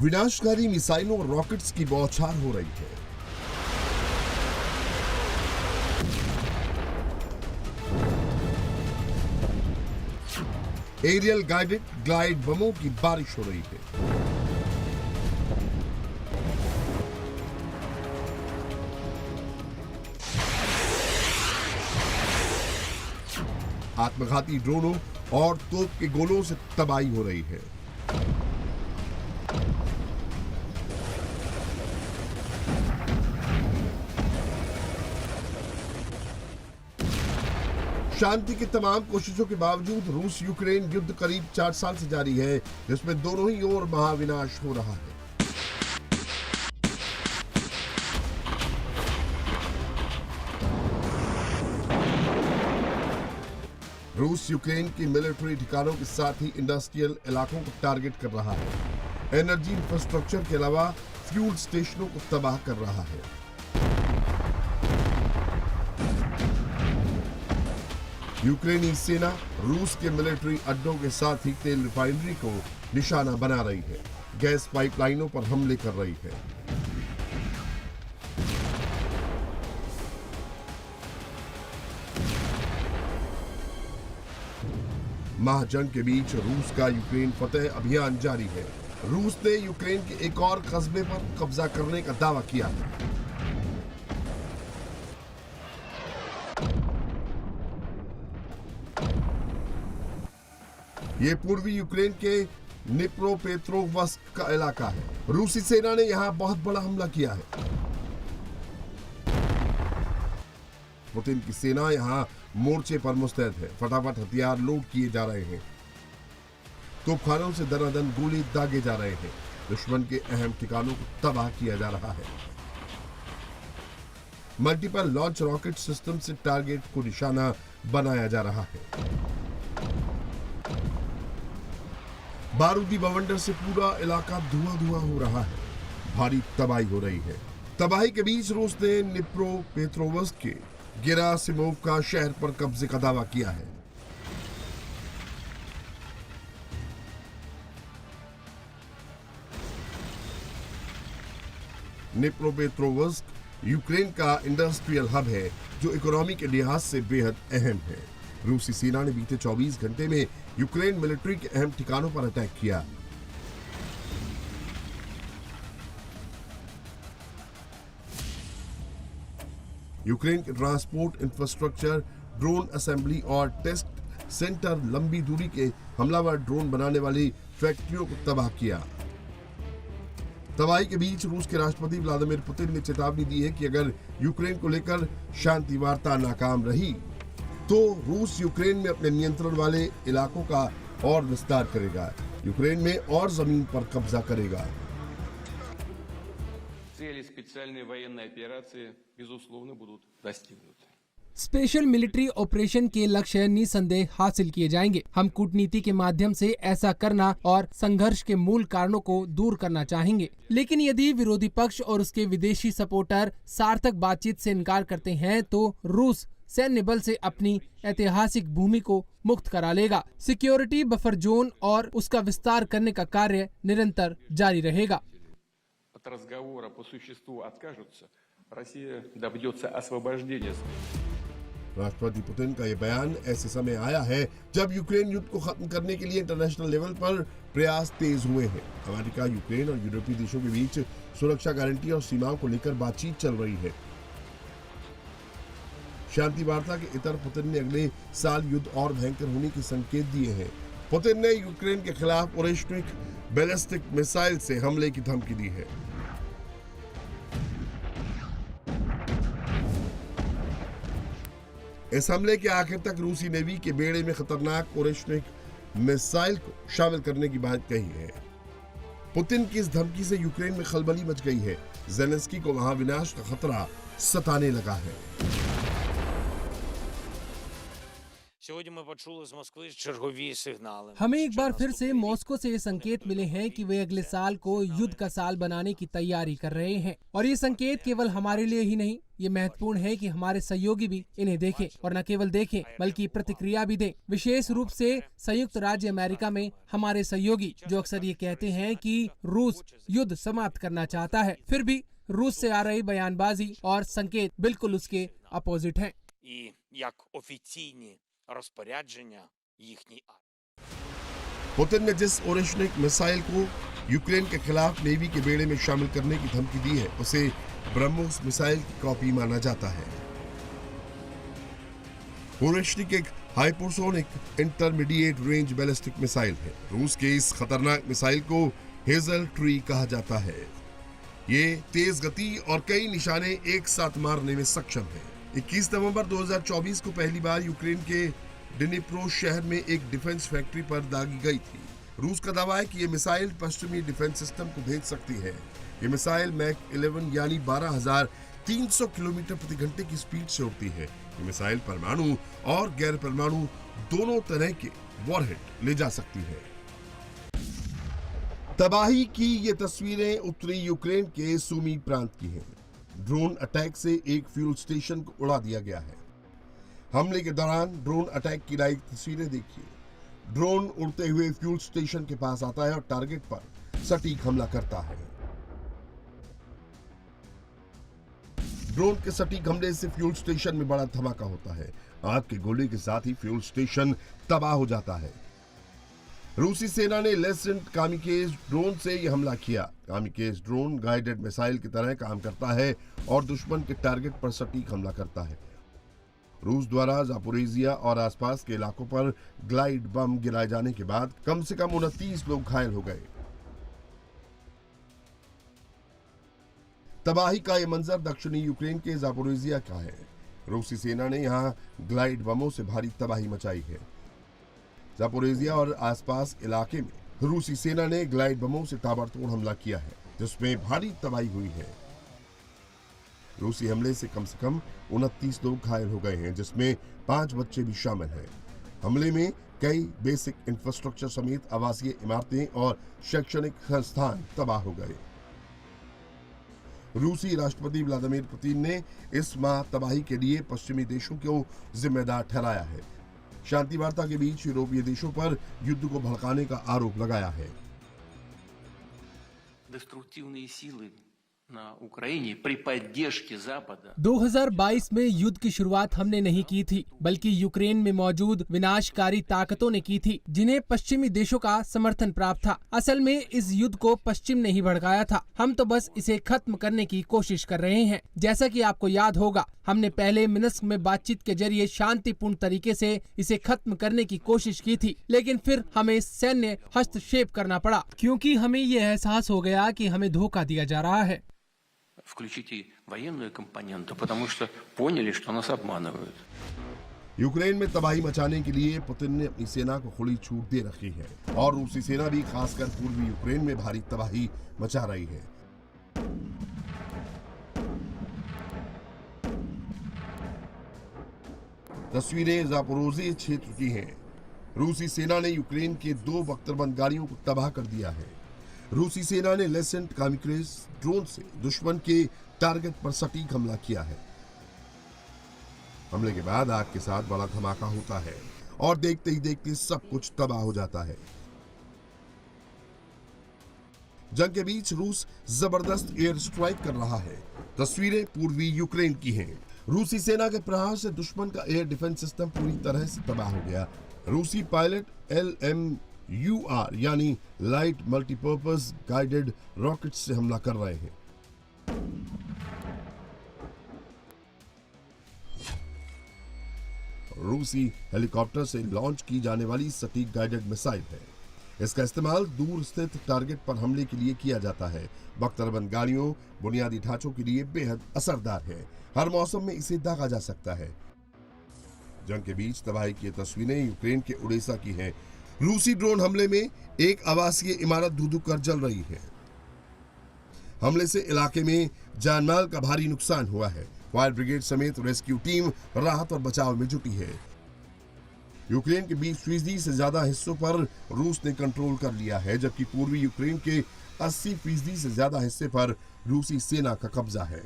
विनाशकारी मिसाइलों और रॉकेट्स की बौछार हो रही है। एरियल गाइडेड ग्लाइड बमों की बारिश हो रही है। आत्मघाती ड्रोनों और तोप के गोलों से तबाही हो रही है। शांति की तमाम कोशिशों के बावजूद रूस यूक्रेन युद्ध करीब 4 साल से जारी है, जिसमें दोनों ही ओर महाविनाश हो रहा है। रूस यूक्रेन की मिलिट्री ठिकानों के साथ ही इंडस्ट्रियल इलाकों को टारगेट कर रहा है। एनर्जी इंफ्रास्ट्रक्चर के अलावा फ्यूल स्टेशनों को तबाह कर रहा है। यूक्रेनी सेना रूस के मिलिट्री अड्डों के साथ ही तेल रिफाइनरी को निशाना बना रही है, गैस पाइपलाइनों पर हमले कर रही है। महाजंग के बीच रूस का यूक्रेन फतेह अभियान जारी है। रूस ने यूक्रेन के एक और कस्बे पर कब्जा करने का दावा किया है। ये पूर्वी यूक्रेन के निप्रोपेत्रोवस्क का इलाका है। रूसी सेना ने यहां बहुत बड़ा हमला किया है। पुतिन की सेना यहां मोर्चे पर मुस्तैद है। फटाफट हथियार लोड किए जा रहे हैं। तोपखानों से दनादन गोली दागे जा रहे हैं। दुश्मन के अहम ठिकानों को तबाह किया जा रहा है। मल्टीपल लॉन्च रॉकेट सिस्टम से टारगेट को निशाना बनाया जा रहा है। बारूदी बवंडर से पूरा इलाका धुआं धुआं हो रहा है। भारी तबाही हो रही है। तबाही के बीच रूस ने निप्रोपेत्रोवस्क के गेरासिमोवका शहर पर कब्जे का दावा किया है। निप्रोपेत्रोवस्क यूक्रेन का इंडस्ट्रियल हब है, जो इकोनॉमी के लिहाज से बेहद अहम है। रूसी सेना ने बीते 24 घंटे में यूक्रेन मिलिट्री के अहम ठिकानों पर अटैक किया। यूक्रेन के ट्रांसपोर्ट इंफ्रास्ट्रक्चर, ड्रोन असेंबली और टेस्ट सेंटर, लंबी दूरी के हमलावर ड्रोन बनाने वाली फैक्ट्रियों को तबाह किया। तबाही के बीच रूस के राष्ट्रपति व्लादिमीर पुतिन ने चेतावनी दी है कि अगर यूक्रेन को लेकर शांति वार्ता नाकाम रही तो रूस यूक्रेन में अपने नियंत्रण वाले इलाकों का और विस्तार करेगा, यूक्रेन में और जमीन पर कब्जा करेगा। स्पेशल मिलिट्री ऑपरेशन के लक्ष्य निसंदेह हासिल किए जाएंगे। हम कूटनीति के माध्यम से ऐसा करना और संघर्ष के मूल कारणों को दूर करना चाहेंगे। लेकिन यदि विरोधी पक्ष और उसके विदेशी सपोर्टर सार्थक बातचीत से इनकार करते हैं तो रूस सैन्य बल से अपनी ऐतिहासिक भूमि को मुक्त करा लेगा। सिक्योरिटी बफर जोन और उसका विस्तार करने का कार्य निरंतर जारी रहेगा। राष्ट्रपति पुतिन का यह बयान ऐसे समय आया है जब यूक्रेन युद्ध को खत्म करने के लिए इंटरनेशनल लेवल पर प्रयास तेज हुए हैं। अमेरिका, यूक्रेन और यूरोपीय देशों के बीच सुरक्षा गारंटी और सीमाओं को लेकर बातचीत चल रही है। शांति वार्ता के इतर पुतिन ने अगले साल युद्ध और भयंकर होने के संकेत दिए हैं। पुतिन ने यूक्रेन के खिलाफ ओरेशनिक बैलिस्टिक मिसाइल से हमले की धमकी दी है। इस हमले के आखिर तक रूसी नेवी के बेड़े में खतरनाक ओरेशनिक मिसाइल को शामिल करने की बात कही है। पुतिन की इस धमकी से यूक्रेन में खलबली मच गई है। ज़ेलेंस्की को महाविनाश का खतरा सताने लगा है। Сьогодні ми почули з Москви чергові сигнали. हमें एक बार फिर से मॉस्को से ये संकेत मिले हैं कि वे अगले साल को युद्ध का साल बनाने की तैयारी कर रहे हैं और ये संकेत केवल हमारे लिए ही नहीं, ये महत्वपूर्ण है कि हमारे सहयोगी भी इन्हें देखें और न केवल देखें बल्कि प्रतिक्रिया भी दें। विशेष रूप से संयुक्त राज्य अमेरिका में हमारे सहयोगी जो अक्सर ये कहते हैं कि रूस युद्ध समाप्त करना चाहता है, फिर भी रूस से आ रही बयानबाजी और संकेत बिल्कुल उसके अपोजिट हैं। І як офіційні розпорядження їхній армії. पुतिन ने जिस ओरेशनिक मिसाइल को यूक्रेन के खिलाफ नेवी के बेड़े में शामिल करने की धमकी दी है उसे ब्रह्मोस मिसाइल की कॉपी माना जाता है। ओरेशनिक एक hypersonic intermediate range ballistic missile है। रूस के इस खतरनाक मिसाइल को हेजल ट्री कहा जाता है। ये तेज गति और कई निशाने एक साथ मारने में सक्षम है। 21 नवंबर 2024 को पहली बार यूक्रेन के डिनिप्रो शहर में एक डिफेंस फैक्ट्री पर दागी गई थी। रूस का दावा है कि ये मिसाइल पश्चिमी डिफेंस सिस्टम को भेज सकती है। ये मिसाइल मैक 11 यानी 12,300 किलोमीटर प्रति घंटे की स्पीड से उड़ती है। ये मिसाइल परमाणु और गैर परमाणु दोनों तरह के वॉरहेड ले जा सकती है। तबाही की ये तस्वीरें उत्तरी यूक्रेन के सूमी प्रांत की हैं। ड्रोन अटैक से एक फ्यूल स्टेशन को उड़ा दिया गया है। हमले के दौरान ड्रोन अटैक की लाइव तस्वीरें देखिए। ड्रोन उड़ते हुए फ्यूल स्टेशन के पास आता है और टारगेट पर सटीक हमला करता है। ड्रोन के सटीक हमले से फ्यूल स्टेशन में बड़ा धमाका होता है। आग के गोले के साथ ही फ्यूल स्टेशन तबाह हो जाता है। रूसी सेना ने लेसेंट कामिकेज ड्रोन से यह हमला किया। कामिकेज ड्रोन गाइडेड मिसाइल की तरह काम करता है और दुश्मन के टारगेट पर सटीक हमला करता है। रूस द्वारा जापोरेजिया और आसपास के इलाकों पर ग्लाइड बम गिराए जाने के बाद कम से कम 29 लोग घायल हो गए। तबाही का यह मंजर दक्षिणी यूक्रेन के जापोरेजिया का है। रूसी सेना ने यहां ग्लाइड बमों से भारी तबाही मचाई है। जापोरेजिया और आसपास इलाके में रूसी सेना ने ग्लाइड बमों से ताबड़तोड़ हमला किया है, जिसमें भारी तबाही हुई है। रूसी हमले से कम 29 लोग घायल हो गए हैं, जिसमें 5 बच्चे भी शामिल हैं। हमले में कई बेसिक इंफ्रास्ट्रक्चर समेत आवासीय इमारतें और शैक्षणिक संस्थान तबाह हो गए। रूसी राष्ट्रपति व्लादिमीर पुतिन ने इस माह तबाही के लिए पश्चिमी देशों को जिम्मेदार ठहराया है। शांति वार्ता के बीच यूरोपीय देशों पर युद्ध को भड़काने का आरोप लगाया है। Деструктивные силы на Украине при поддержке Запада 2022 में युद्ध की शुरुआत हमने नहीं की थी, बल्कि यूक्रेन में मौजूद विनाशकारी ताकतों ने की थी, जिन्हें पश्चिमी देशों का समर्थन प्राप्त था। असल में इस युद्ध को पश्चिम ने ही भड़काया था। हम तो बस इसे खत्म करने की कोशिश कर रहे हैं। जैसा कि आपको याद होगा, हमने पहले मिन्स्क में बातचीत के जरिए शांतिपूर्ण तरीके से इसे खत्म करने की कोशिश की थी, लेकिन फिर हमें सैन्य हस्तक्षेप करना पड़ा, क्योंकि हमें ये एहसास हो गया कि हमें धोखा दिया जा रहा है। включить и военную компоненту, потому что поняли, что нас обманывают. यूक्रेन में तबाही मचाने के लिए पुतिन ने अपनी सेना को खुली छूट दे रखी है और रूसी सेना भी खासकर पूर्वी यूक्रेन में भारी तबाही मचा रही है। तस्वीरें जापोरोजिया क्षेत्र की हैं। रूसी सेना ने यूक्रेन के 2 बख्तरबंद गाड़ियों को तबाह कर दिया है। रूसी सेना ने लेसेंट कामिकेज ड्रोन से दुश्मन के टारगेट पर सटीक हमला किया है। हमले के बाद आग के साथ बड़ा धमाका होता है और देखते ही देखते सब कुछ तबाह हो जाता है। जंग के बीच रूस जबरदस्त एयर स्ट्राइक कर रहा है। तस्वीरें पूर्वी यूक्रेन की हैं। रूसी सेना के प्रहार से दुश्मन का एयर डिफेंस सिस्टम पूरी तरह से तबाह हो गया। रूसी पायलट LMUR यानी लाइट मल्टीपर्पज गाइडेड रॉकेट से हमला कर रहे हैं। रूसी हेलीकॉप्टर से लॉन्च की जाने वाली सटीक गाइडेड मिसाइल है। इसका इस्तेमाल दूर स्थित टारगेट पर हमले के लिए किया जाता है। बख्तरबंद गाड़ियों बुनियादी ढांचों के लिए बेहद असरदार है। हर मौसम में इसे दागा जा सकता है। जंग के बीच तबाही की तस्वीरें यूक्रेन के ओडेसा की हैं। रूसी ड्रोन हमले में एक आवासीय इमारत धुधुक कर जल रही है। हमले से इलाके में जानमाल का भारी नुकसान हुआ है। फायर ब्रिगेड समेत रेस्क्यू टीम राहत और बचाव में जुटी है। यूक्रेन के 20% से ज्यादा हिस्सों पर रूस ने कंट्रोल कर लिया है, जबकि पूर्वी यूक्रेन के 80% से ज्यादा हिस्से पर रूसी सेना का कब्जा है।